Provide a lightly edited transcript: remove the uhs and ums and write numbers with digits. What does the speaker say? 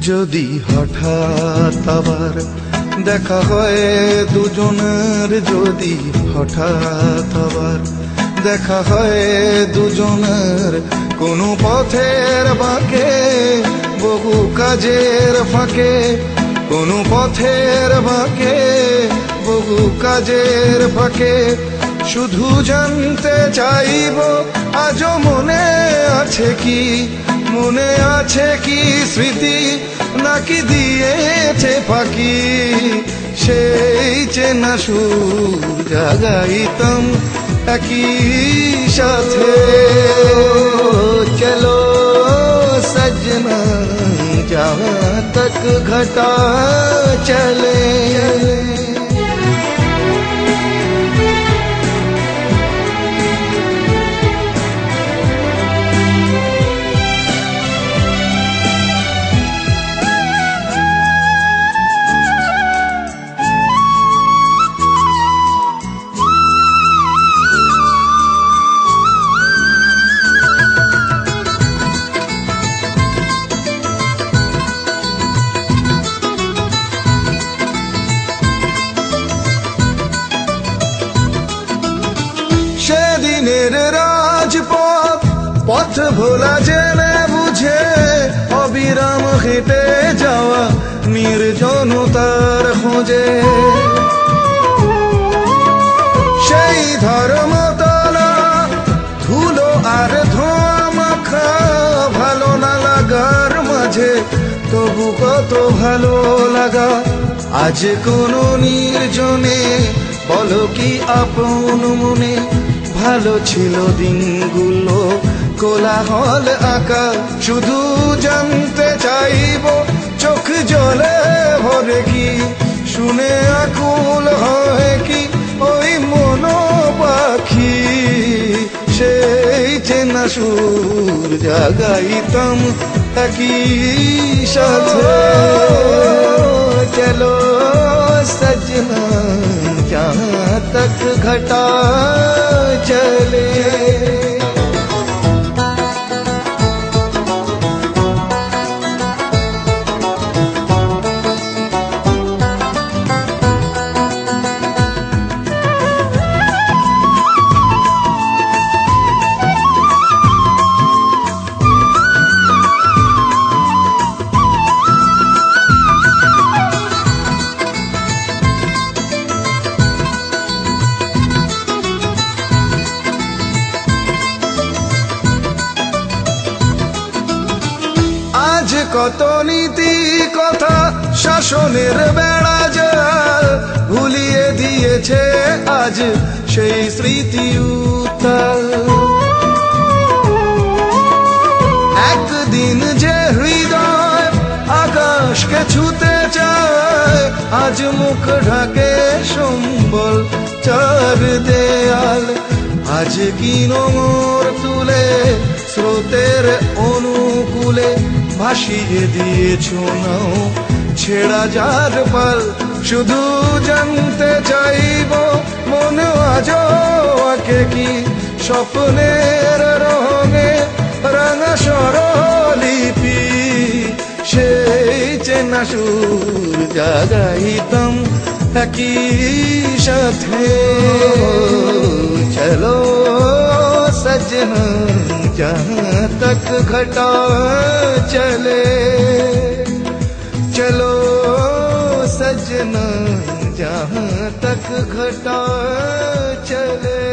যদি হঠাৎ আবার দেখা হয় দুজনের, যদি হঠাৎ আবার দেখা হয় দুজনের, কোনো পথের বাঁকে বহু কাজের ফাঁকে, কোনো পথের বাঁকে বহু কাজের ফাঁকে, শুধু জানতে চাইব আজও মনে আছে কি, মনে আছে কি স্মৃতি নাকি দিয়েছে ফাঁকি, সেই চেনা সুর জাগাইতাম একই সাথে। চলো सजना जहाँ तक घटा चले। সেদিনের রাজপথ পথ ভোলা জেনে বুঝে অবিরাম হেঁটে যাওয়া নির্জনতার খোঁজে, সেই ধর্মতলা ধুলো আর ধোঁয়া মাখা ভালো না লাগার মাঝে তবু কত ভালো লাগা। আজ কোনো নির্জনে বলো কি আপন মনে, ভালো ছিল দিনগুলো কোলাহল আঁকা, শুধু জানতে চাইব চোখ জলে ভরে কি, শুনে আকুল হয় কি ওই মনো পাখি, সেই চেনা সুর জাগাইতাম একই সাথে। চলো सजना जहाँ तक घटा चले। আজ কত নীতি কথা শাসনের বেড়া জাল ভুলিয়ে দিয়েছে আজ সেই স্মৃতি উত্তাল। একদিন যে হৃদয় আকাশকে ছুতে চায়, আজ মুখ ঢাকে সম্বল চার দেয়াল। আজ কি নোঙর তুলে স্রোতের অনুকূলে ভাসিয়ে দিয়েছ নাও ছেড়া যার পাল, শুধু জানতে চাইব মনে আজও আঁকে কি স্বপ্নের রঙে রাঙা স্বরলিপি, সেই চেনা সুর জাগাইতাম একই সাথে। চলো सजना जहाँ तक घटा चले, चलो सजना जहाँ तक घटा चले।